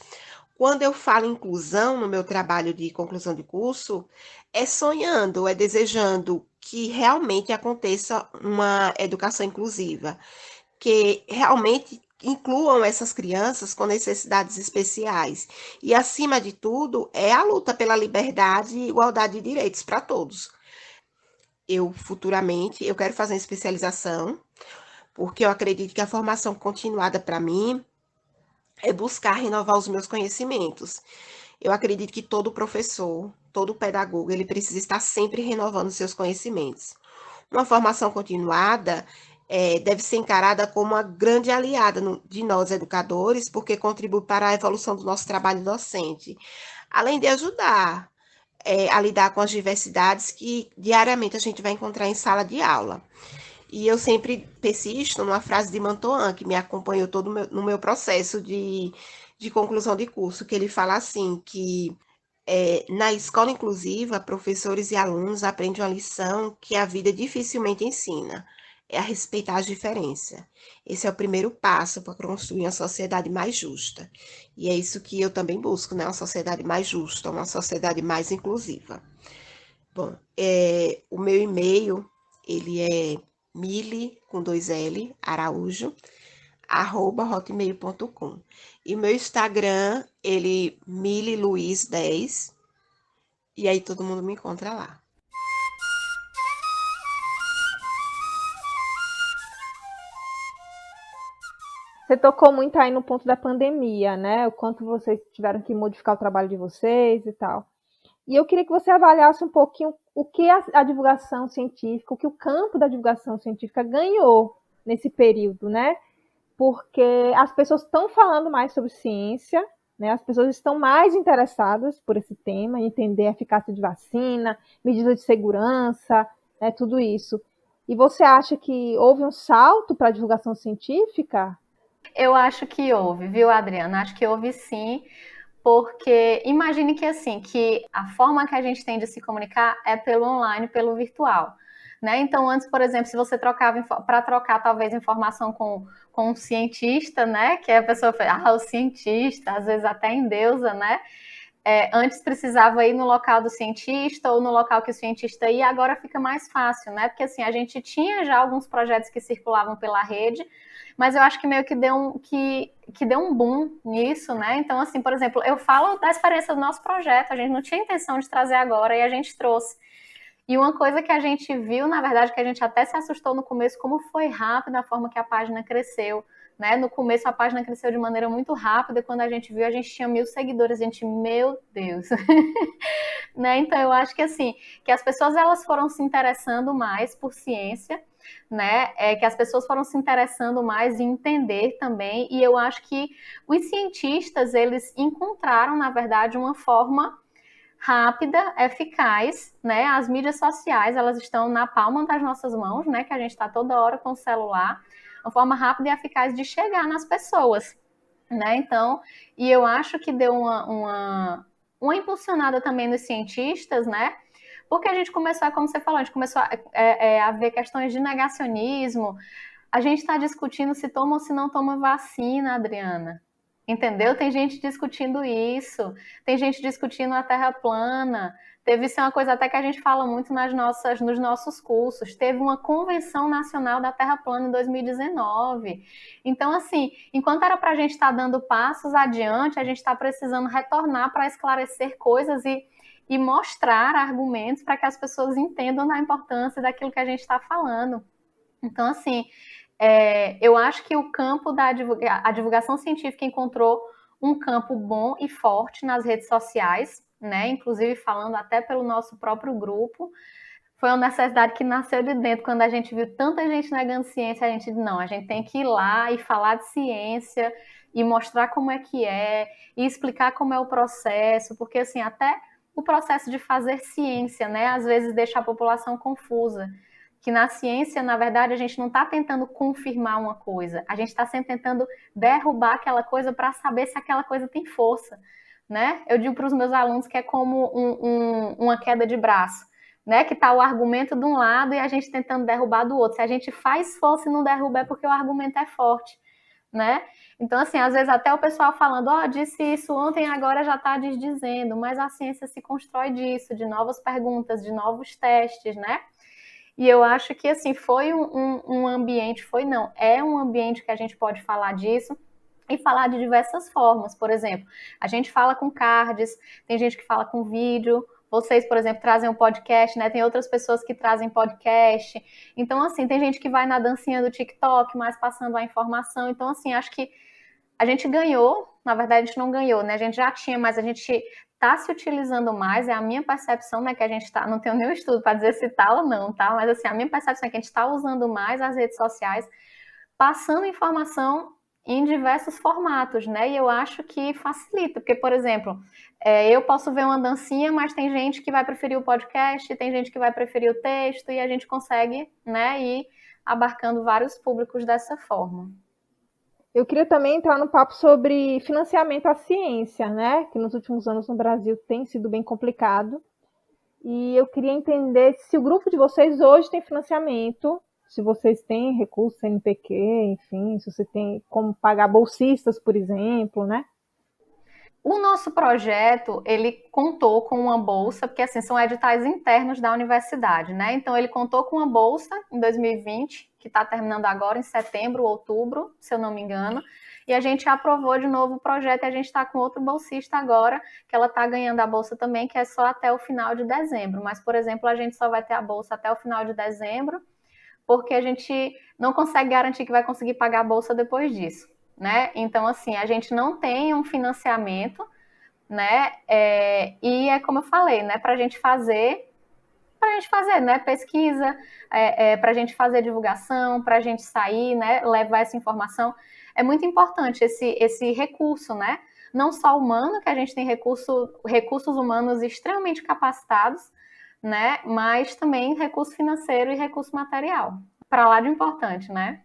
Quando eu falo inclusão no meu trabalho de conclusão de curso, é sonhando, é desejando que realmente aconteça uma educação inclusiva, que realmente incluam essas crianças com necessidades especiais. E, acima de tudo, é a luta pela liberdade e igualdade de direitos para todos. Futuramente, eu quero fazer uma especialização, porque eu acredito que a formação continuada para mim é buscar renovar os meus conhecimentos. Eu acredito que todo professor, todo pedagogo, ele precisa estar sempre renovando seus conhecimentos. Uma formação continuada deve ser encarada como uma grande aliada de nós, educadores, porque contribui para a evolução do nosso trabalho docente, além de ajudar a lidar com as diversidades que diariamente a gente vai encontrar em sala de aula. E eu sempre persisto numa frase de Mantoan, que me acompanhou todo no meu processo de conclusão de curso, que ele fala assim, que na escola inclusiva, professores e alunos aprendem uma lição que a vida dificilmente ensina, é a respeitar as diferenças. Esse é o primeiro passo para construir uma sociedade mais justa. E é isso que eu também busco, né? Uma sociedade mais justa, uma sociedade mais inclusiva. Bom, o meu e-mail, ele é mili, com 2L, araújo, @hotmail.com. E o meu Instagram, ele mililuiz10, e aí todo mundo me encontra lá. Você tocou muito aí no ponto da pandemia, né? O quanto vocês tiveram que modificar o trabalho de vocês e tal. E eu queria que você avaliasse um pouquinho o que a divulgação científica, o que o campo da divulgação científica ganhou nesse período, né? Porque as pessoas estão falando mais sobre ciência, né? As pessoas estão mais interessadas por esse tema, entender a eficácia de vacina, medidas de segurança, né? Tudo isso. E você acha que houve um salto para a divulgação científica? Eu acho que houve, viu, Adriana? Acho que houve sim, porque imagine que assim, que a forma que a gente tem de se comunicar é pelo online, pelo virtual. Né? Então, antes, por exemplo, se você trocava para trocar talvez informação com um cientista, né? Que a pessoa fala, o cientista, às vezes até endeusa, né? Antes precisava ir no local do cientista ou no local que o cientista ia, agora fica mais fácil, né? Porque assim, a gente tinha já alguns projetos que circulavam pela rede, mas eu acho que meio que deu um boom nisso, né? Então, assim, por exemplo, eu falo da experiência do nosso projeto, a gente não tinha intenção de trazer agora e a gente trouxe. E uma coisa que a gente viu, na verdade, que a gente até se assustou no começo, como foi rápido a forma que a página cresceu, né? No começo a página cresceu de maneira muito rápida, e quando a gente viu, a gente tinha 1.000 seguidores, a gente, meu Deus. Né? Então eu acho que assim, que as pessoas elas foram se interessando mais por ciência, né? Que as pessoas foram se interessando mais em entender também, e eu acho que os cientistas eles encontraram, na verdade, uma forma rápida, eficaz, né? As mídias sociais, elas estão na palma das nossas mãos, né? Que a gente está toda hora com o celular, uma forma rápida e eficaz de chegar nas pessoas, né? Então, e eu acho que deu uma impulsionada também nos cientistas, né? Porque a gente começou, como você falou, a gente começou a ver questões de negacionismo. A gente está discutindo se toma ou se não toma vacina, Adriana. Entendeu? Tem gente discutindo isso, tem gente discutindo a Terra plana. Teve isso é uma coisa até que a gente fala muito nos nossos cursos. Teve uma convenção nacional da Terra plana em 2019. Então, assim, enquanto era para a gente estar dando passos adiante, a gente está precisando retornar para esclarecer coisas e mostrar argumentos para que as pessoas entendam a importância daquilo que a gente está falando. Então, assim, eu acho que o campo da divulgação científica encontrou um campo bom e forte nas redes sociais, né? Inclusive falando até pelo nosso próprio grupo. Foi uma necessidade que nasceu de dentro, quando a gente viu tanta gente negando ciência, a gente disse, não, a gente tem que ir lá e falar de ciência e mostrar como é que é, e explicar como é o processo, porque assim, até o processo de fazer ciência, né, às vezes deixa a população confusa. Que na ciência, na verdade, a gente não está tentando confirmar uma coisa, a gente está sempre tentando derrubar aquela coisa para saber se aquela coisa tem força, né? Eu digo para os meus alunos que é como uma queda de braço, né? Que está o argumento de um lado e a gente tentando derrubar do outro. Se a gente faz força e não derruba é porque o argumento é forte, né? Então, assim, às vezes até o pessoal falando, disse isso ontem, agora já está desdizendo, mas a ciência se constrói disso, de novas perguntas, de novos testes, né? E eu acho que, assim, foi um ambiente, é um ambiente que a gente pode falar disso e falar de diversas formas. Por exemplo, a gente fala com cards, tem gente que fala com vídeo, vocês, por exemplo, trazem um podcast, né? Tem outras pessoas que trazem podcast. Então, assim, tem gente que vai na dancinha do TikTok, mas passando a informação. Então, assim, acho que a gente ganhou, na verdade a gente não ganhou, né? A gente já tinha, mas a gente está se utilizando mais, é a minha percepção, né, que a gente está, não tenho nenhum estudo para dizer se tá ou não, tá? Mas assim, a minha percepção é que a gente está usando mais as redes sociais, passando informação em diversos formatos, né? E eu acho que facilita, porque, por exemplo, eu posso ver uma dancinha, mas tem gente que vai preferir o podcast, tem gente que vai preferir o texto, e a gente consegue, né, ir abarcando vários públicos dessa forma. Eu queria também entrar no papo sobre financiamento à ciência, né? Que nos últimos anos no Brasil tem sido bem complicado. E eu queria entender se o grupo de vocês hoje tem financiamento, se vocês têm recurso CNPq, enfim, se você tem como pagar bolsistas, por exemplo, né? O nosso projeto, ele contou com uma bolsa, porque assim, são editais internos da universidade, né? Então ele contou com uma bolsa em 2020, que está terminando agora em setembro, outubro, se eu não me engano, e a gente aprovou de novo o projeto e a gente está com outro bolsista agora, que ela está ganhando a bolsa também, que é só até o final de dezembro. Mas, por exemplo, a gente só vai ter a bolsa até o final de dezembro, porque a gente não consegue garantir que vai conseguir pagar a bolsa depois disso, né? Então, assim, a gente não tem um financiamento, né? E é como eu falei, né? Para a gente fazer, né? Pesquisa, para a gente fazer divulgação, para a gente sair, né? Levar essa informação. É muito importante esse recurso, né? Não só humano, que a gente tem recursos humanos extremamente capacitados, né? Mas também recurso financeiro e recurso material. Para lá de importante, né?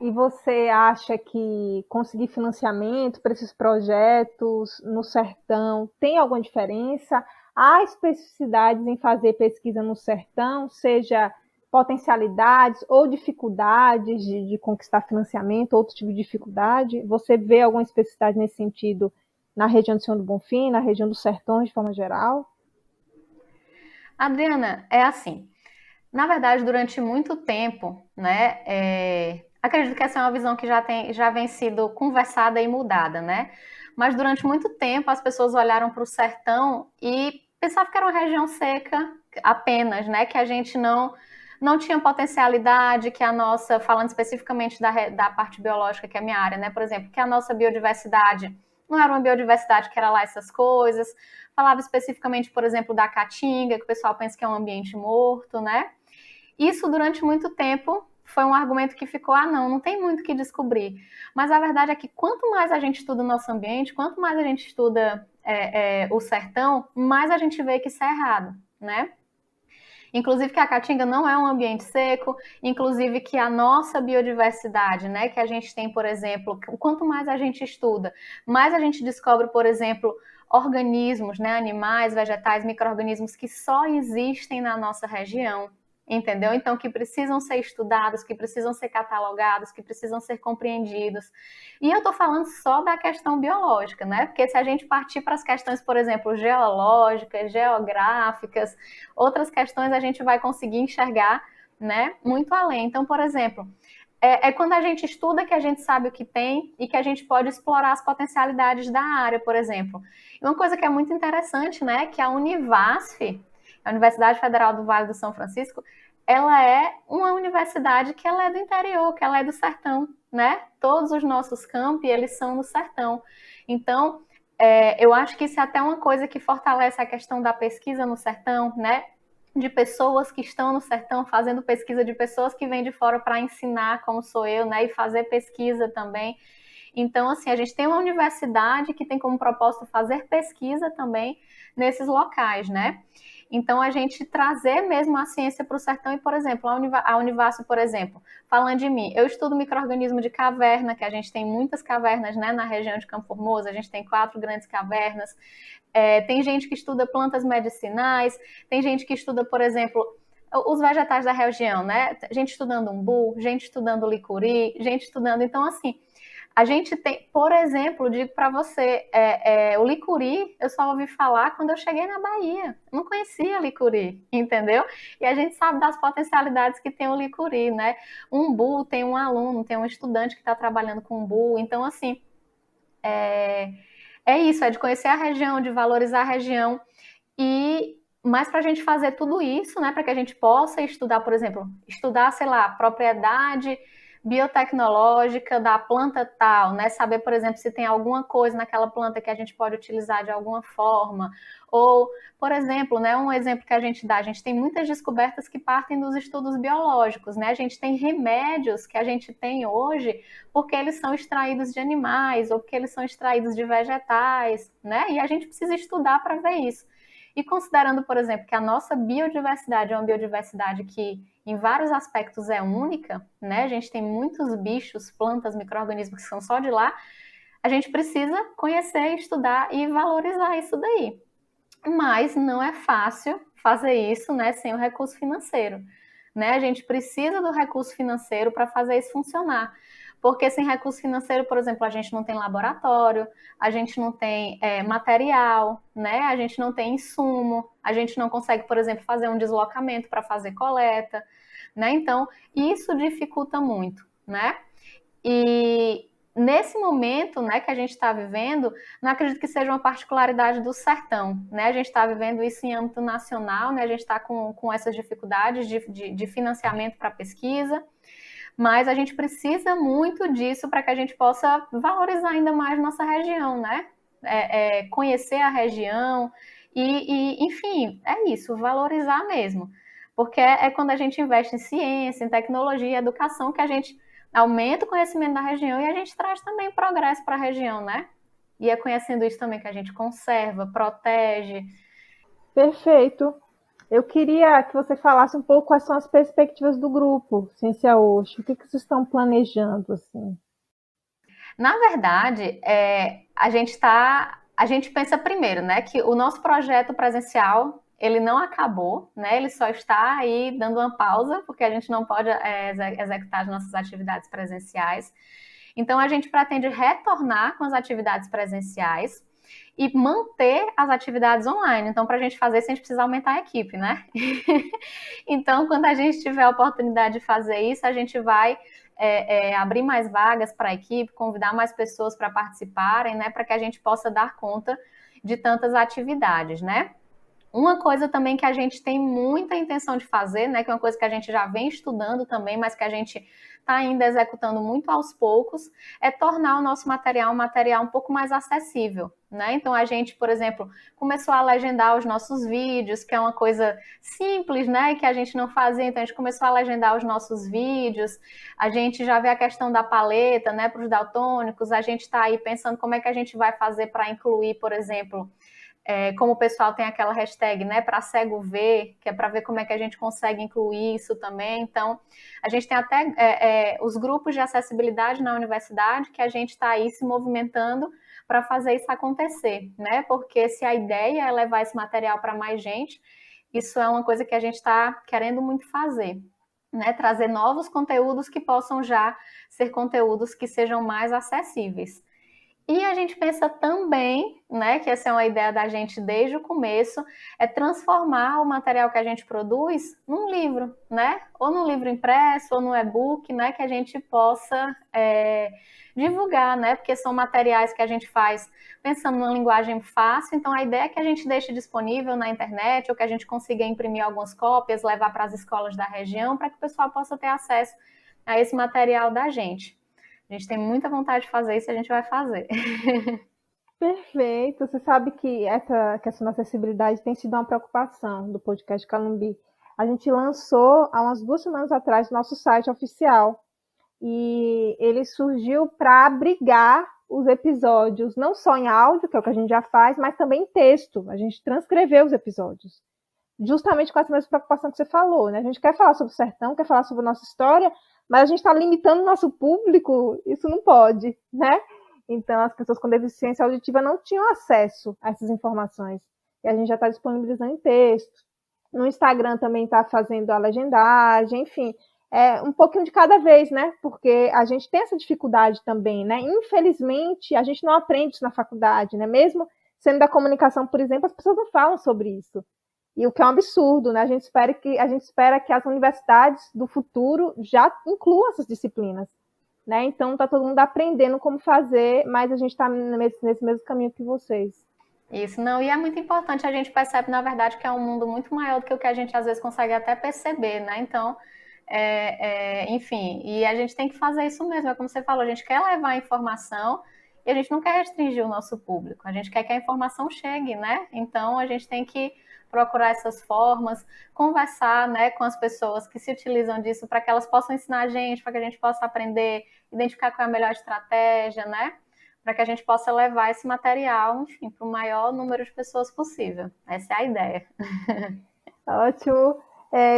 E você acha que conseguir financiamento para esses projetos no sertão tem alguma diferença? Há especificidades em fazer pesquisa no sertão, seja potencialidades ou dificuldades de conquistar financiamento, outro tipo de dificuldade? Você vê alguma especificidade nesse sentido na região do Senhor do Bonfim, na região dos sertões de forma geral? Adriana, é assim. Na verdade, durante muito tempo, né, acredito que essa é uma visão que já vem sido conversada e mudada, né? Mas durante muito tempo as pessoas olharam para o sertão e pensavam que era uma região seca, apenas, né, que a gente não tinha potencialidade, que a nossa, falando especificamente da parte biológica, que é a minha área, né, por exemplo, que a nossa biodiversidade não era uma biodiversidade que era lá essas coisas. Falava especificamente, por exemplo, da caatinga, que o pessoal pensa que é um ambiente morto, né? Isso, durante muito tempo, foi um argumento que ficou, não tem muito o que descobrir. Mas a verdade é que quanto mais a gente estuda o nosso ambiente, quanto mais a gente estuda o sertão, mais a gente vê que isso é errado, né? Inclusive que a caatinga não é um ambiente seco, inclusive que a nossa biodiversidade, né, que a gente tem, por exemplo, quanto mais a gente estuda, mais a gente descobre, por exemplo, organismos, né, animais, vegetais, micro-organismos que só existem na nossa região. Entendeu? Então, que precisam ser estudados, que precisam ser catalogados, que precisam ser compreendidos. E eu estou falando só da questão biológica, né? Porque se a gente partir para as questões, por exemplo, geológicas, geográficas, outras questões a gente vai conseguir enxergar, né, muito além. Então, por exemplo, é quando a gente estuda que a gente sabe o que tem e que a gente pode explorar as potencialidades da área, por exemplo. E uma coisa que é muito interessante, né, que a Univasf, a Universidade Federal do Vale do São Francisco, ela é uma universidade que ela é do interior, que ela é do sertão, né? Todos os nossos campi, eles são no sertão. Então, eu acho que isso é até uma coisa que fortalece a questão da pesquisa no sertão, né? De pessoas que estão no sertão fazendo pesquisa, de pessoas que vêm de fora para ensinar, como sou eu, né? E fazer pesquisa também. Então, assim, a gente tem uma universidade que tem como propósito fazer pesquisa também nesses locais, né? Então, a gente trazer mesmo a ciência para o sertão e, por exemplo, a Univasf, por exemplo, falando de mim, eu estudo micro-organismo de caverna, que a gente tem muitas cavernas, né, na região de Campo Formoso, a gente tem 4 grandes cavernas, tem gente que estuda plantas medicinais, tem gente que estuda, por exemplo, os vegetais da região, né, gente estudando umbu, gente estudando licuri, gente estudando, então, assim, a gente tem, por exemplo, digo para você, o licuri, eu só ouvi falar quando eu cheguei na Bahia. Não conhecia licuri, entendeu? E a gente sabe das potencialidades que tem o licuri, né? Umbu, tem um aluno, tem um estudante que está trabalhando com umbu. Então, assim, é isso, é de conhecer a região, de valorizar a região. Mas para a gente fazer tudo isso, né, para que a gente possa estudar, por exemplo, estudar, sei lá, propriedade biotecnológica da planta tal, né? Saber, por exemplo, se tem alguma coisa naquela planta que a gente pode utilizar de alguma forma. Ou, por exemplo, né, um exemplo que a gente dá, a gente tem muitas descobertas que partem dos estudos biológicos, né? A gente tem remédios que a gente tem hoje porque eles são extraídos de animais ou porque eles são extraídos de vegetais, né? E a gente precisa estudar para ver isso. E considerando, por exemplo, que a nossa biodiversidade é uma biodiversidade que em vários aspectos é única, né? A gente tem muitos bichos, plantas, micro-organismos que são só de lá. A gente precisa conhecer, estudar e valorizar isso daí. Mas não é fácil fazer isso, né, sem o recurso financeiro, né? A gente precisa do recurso financeiro para fazer isso funcionar. Porque sem recurso financeiro, por exemplo, a gente não tem laboratório, a gente não tem material, né? A gente não tem insumo, a gente não consegue, por exemplo, fazer um deslocamento para fazer coleta, né? Então, isso dificulta muito, né? E nesse momento, né, que a gente está vivendo, não acredito que seja uma particularidade do sertão, né? A gente está vivendo isso em âmbito nacional, né? A gente está com essas dificuldades de financiamento para pesquisa, mas a gente precisa muito disso para que a gente possa valorizar ainda mais nossa região, né? Conhecer a região enfim, é isso, valorizar mesmo. Porque é quando a gente investe em ciência, em tecnologia, em educação, que a gente aumenta o conhecimento da região e a gente traz também progresso para a região, né? E é conhecendo isso também que a gente conserva, protege. Perfeito. Eu queria que você falasse um pouco quais são as perspectivas do grupo Ciência Oxo. O que vocês estão planejando, assim? Na verdade, a gente pensa primeiro, né, que o nosso projeto presencial, ele não acabou, né, ele só está aí dando uma pausa, porque a gente não pode executar as nossas atividades presenciais. Então, a gente pretende retornar com as atividades presenciais e manter as atividades online. Então, para a gente fazer isso, a gente precisa aumentar a equipe, né? Então, quando a gente tiver a oportunidade de fazer isso, a gente vai abrir mais vagas para a equipe, convidar mais pessoas para participarem, né? Para que a gente possa dar conta de tantas atividades, né? Uma coisa também que a gente tem muita intenção de fazer, né, que é uma coisa que a gente já vem estudando também, mas que a gente está ainda executando muito aos poucos, é tornar o nosso material um material um pouco mais acessível, né? Então a gente, por exemplo, começou a legendar os nossos vídeos, que é uma coisa simples, né, que a gente não fazia, então a gente começou a legendar os nossos vídeos, a gente já vê a questão da paleta, né, para os daltônicos, a gente está aí pensando como é que a gente vai fazer para incluir, por exemplo, como o pessoal tem aquela hashtag, né, para cego ver, que é para ver como é que a gente consegue incluir isso também. Então, a gente tem até os grupos de acessibilidade na universidade que a gente está aí se movimentando para fazer isso acontecer, né? Porque se a ideia é levar esse material para mais gente, isso é uma coisa que a gente está querendo muito fazer, né? Trazer novos conteúdos que possam já ser conteúdos que sejam mais acessíveis. E a gente pensa também, né, que essa é uma ideia da gente desde o começo, é transformar o material que a gente produz num livro, né? Ou num livro impresso, ou num e-book, né, que a gente possa divulgar, né? Porque são materiais que a gente faz pensando numa linguagem fácil, então a ideia é que a gente deixe disponível na internet, ou que a gente consiga imprimir algumas cópias, levar para as escolas da região, para que o pessoal possa ter acesso a esse material da gente. A gente tem muita vontade de fazer isso e a gente vai fazer. Perfeito. Você sabe que essa questão da acessibilidade tem sido uma preocupação do podcast Calumbi. A gente lançou há umas 2 semanas atrás o nosso site oficial e ele surgiu para abrigar os episódios, não só em áudio, que é o que a gente já faz, mas também em texto. A gente transcreveu os episódios, justamente com essa mesma preocupação que você falou, né? A gente quer falar sobre o sertão, quer falar sobre a nossa história, mas a gente está limitando o nosso público, isso não pode, né? Então, as pessoas com deficiência auditiva não tinham acesso a essas informações. E a gente já está disponibilizando em texto. No Instagram também está fazendo a legendagem, enfim. É um pouquinho de cada vez, né? Porque a gente tem essa dificuldade também, né? Infelizmente, a gente não aprende isso na faculdade, né? Mesmo sendo da comunicação, por exemplo, as pessoas não falam sobre isso. E o que é um absurdo, né? A gente espera que as universidades do futuro já incluam essas disciplinas, né? Então está todo mundo aprendendo como fazer, mas a gente está nesse mesmo caminho que vocês. Isso, não, e é muito importante, a gente percebe, na verdade, que é um mundo muito maior do que o que a gente às vezes consegue até perceber, né? Então, enfim, e a gente tem que fazer isso mesmo, é como você falou, a gente quer levar a informação e a gente não quer restringir o nosso público, a gente quer que a informação chegue, né? Então, a gente tem que procurar essas formas, conversar, né, com as pessoas que se utilizam disso para que elas possam ensinar a gente, para que a gente possa aprender, identificar qual é a melhor estratégia, né, para que a gente possa levar esse material, enfim, para o maior número de pessoas possível. Essa é a ideia. Ótimo.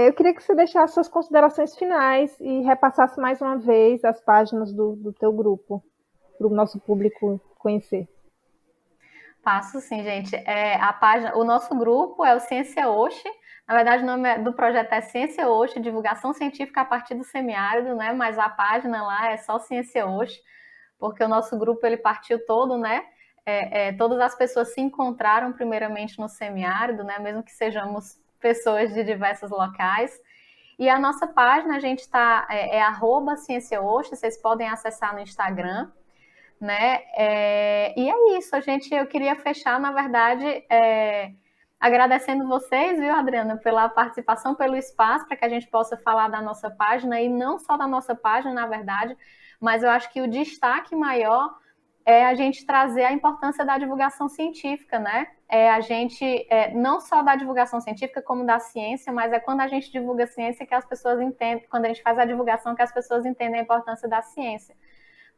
Eu queria que você deixasse suas considerações finais e repassasse mais uma vez as páginas do teu grupo, para o nosso público conhecer. Passo sim, gente. A página, o nosso grupo é o Ciência Oxe. Na verdade, o nome do projeto é Ciência Oxe, divulgação científica a partir do semiárido, né? Mas a página lá é só Ciência Oxe, porque o nosso grupo ele partiu todo, né? Todas as pessoas se encontraram primeiramente no semiárido, né? Mesmo que sejamos pessoas de diversos locais. E a nossa página, a gente está @Ciência Oxe, vocês podem acessar no Instagram. Né? E é isso, eu queria fechar, na verdade, agradecendo vocês, viu, Adriana, pela participação, pelo espaço, para que a gente possa falar da nossa página, e não só da nossa página, na verdade, mas eu acho que o destaque maior é a gente trazer a importância da divulgação científica, né? A gente, não só da divulgação científica, como da ciência, mas é quando a gente divulga a ciência que as pessoas entendem, quando a gente faz a divulgação que as pessoas entendem a importância da ciência.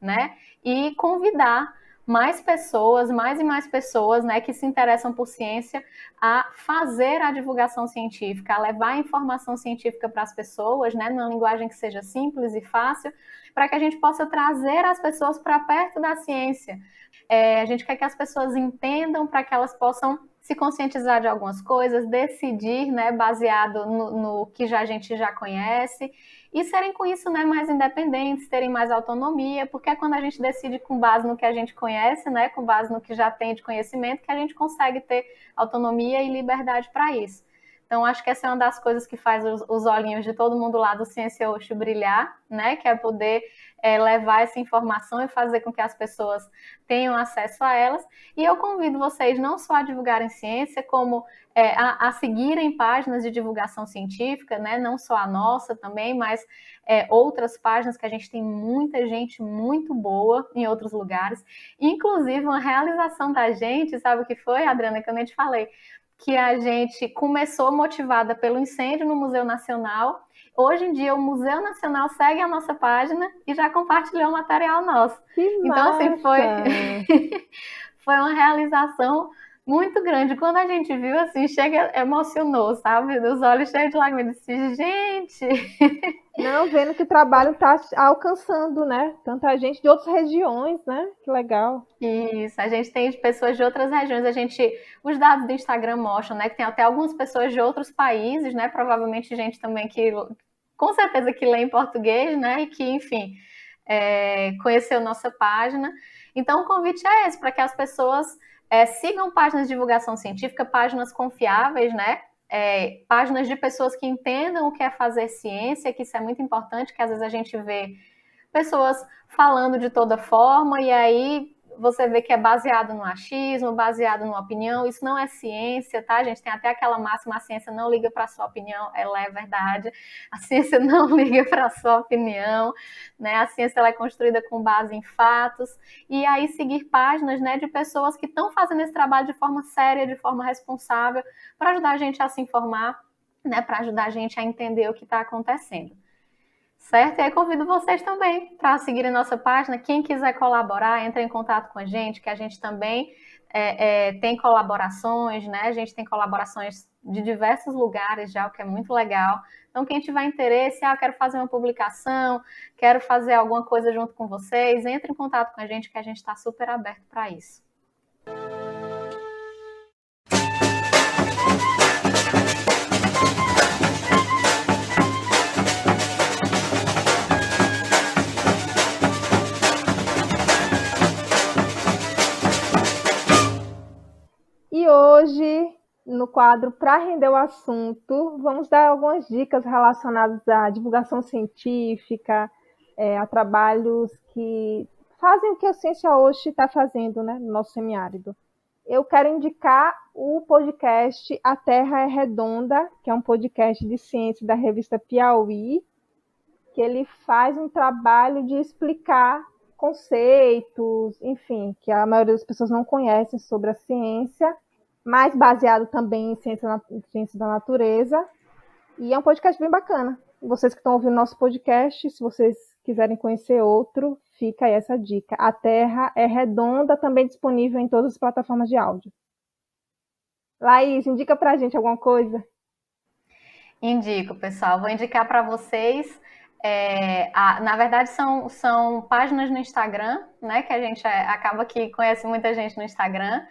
Né? E convidar mais pessoas, mais e mais pessoas, né, que se interessam por ciência a fazer a divulgação científica, a levar a informação científica para as pessoas, né, numa linguagem que seja simples e fácil, para que a gente possa trazer as pessoas para perto da ciência. A gente quer que as pessoas entendam para que elas possam se conscientizar de algumas coisas, decidir, né, baseado no que a gente já conhece, e serem com isso, né, mais independentes, terem mais autonomia, porque é quando a gente decide com base no que a gente conhece, né, com base no que já tem de conhecimento, que a gente consegue ter autonomia e liberdade para isso. Então, acho que essa é uma das coisas que faz os olhinhos de todo mundo lá do Ciência Oxo brilhar, né? Que é poder levar essa informação e fazer com que as pessoas tenham acesso a elas. E eu convido vocês não só a divulgarem ciência, como a seguirem páginas de divulgação científica, né? Não só a nossa também, mas outras páginas que a gente tem muita gente muito boa em outros lugares. Inclusive, uma realização da gente, sabe o que foi, Adriana, que eu nem te falei? Que a gente começou motivada pelo incêndio no Museu Nacional. Hoje em dia, o Museu Nacional segue a nossa página e já compartilhou o material nosso. Que então, assim, massa! foi uma realização muito grande. Quando a gente viu, assim, emocionou, sabe? Os olhos cheios de lágrimas. Disse, gente... Não, vendo que o trabalho está alcançando, né? Tanta gente de outras regiões, né? Que legal. Isso, a gente tem pessoas de outras regiões, os dados do Instagram mostram, né, que tem até algumas pessoas de outros países, né, provavelmente gente também que, com certeza que lê em português, né, e que, enfim, conheceu nossa página. Então, o convite é esse, para que as pessoas sigam páginas de divulgação científica, páginas confiáveis, né, páginas de pessoas que entendam o que é fazer ciência, que isso é muito importante, que às vezes a gente vê pessoas falando de toda forma, e aí você vê que é baseado no achismo, baseado numa opinião. Isso não é ciência, tá, gente? Tem até aquela máxima, a ciência não liga para a sua opinião, ela é verdade. A ciência não liga para a sua opinião, né? A ciência ela é construída com base em fatos. E aí seguir páginas, né, de pessoas que estão fazendo esse trabalho de forma séria, de forma responsável, para ajudar a gente a se informar, né, para ajudar a gente a entender o que está acontecendo. Certo? E aí convido vocês também para seguirem nossa página. Quem quiser colaborar, entre em contato com a gente, que a gente também tem colaborações, né? A gente tem colaborações de diversos lugares já, o que é muito legal. Então, quem tiver interesse, eu quero fazer uma publicação, quero fazer alguma coisa junto com vocês, entre em contato com a gente, que a gente está super aberto para isso. E hoje, no quadro Para Render o Assunto, vamos dar algumas dicas relacionadas à divulgação científica, a trabalhos que fazem o que a Ciência Hoje está fazendo, né, no nosso semiárido. Eu quero indicar o podcast A Terra é Redonda, que é um podcast de ciência da revista Piauí, que ele faz um trabalho de explicar conceitos, enfim, que a maioria das pessoas não conhecem sobre a ciência, mas baseado também em ciência da natureza. E é um podcast bem bacana. Vocês que estão ouvindo nosso podcast, se vocês quiserem conhecer outro, fica aí essa dica. A Terra é Redonda, também disponível em todas as plataformas de áudio. Laís, indica pra gente alguma coisa? Indico, pessoal. Vou indicar para vocês. Na verdade, são páginas no Instagram, né? Que a gente acaba que conhece muita gente no Instagram.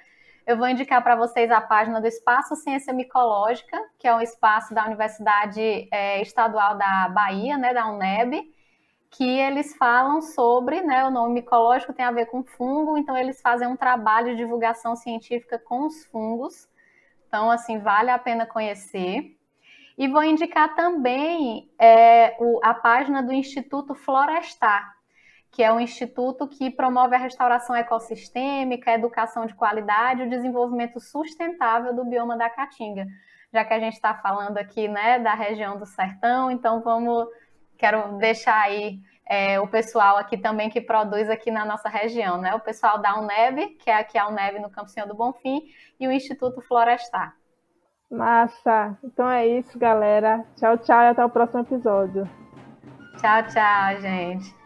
Eu vou indicar para vocês a página do Espaço Ciência Micológica, que é um espaço da Universidade Estadual da Bahia, né? Da UNEB, que eles falam sobre, né? O nome micológico tem a ver com fungo, então eles fazem um trabalho de divulgação científica com os fungos. Então, assim, vale a pena conhecer. E vou indicar também a página do Instituto Florestar, que é um instituto que promove a restauração ecossistêmica, a educação de qualidade e o desenvolvimento sustentável do bioma da Caatinga. Já que a gente está falando aqui, né, da região do Sertão, então quero deixar aí o pessoal aqui também que produz aqui na nossa região, né? O pessoal da UNEB, que é aqui a UNEB no Campo Senhor do Bonfim, e o Instituto Florestar. Massa! Então é isso, galera. Tchau, tchau e até o próximo episódio. Tchau, tchau, gente.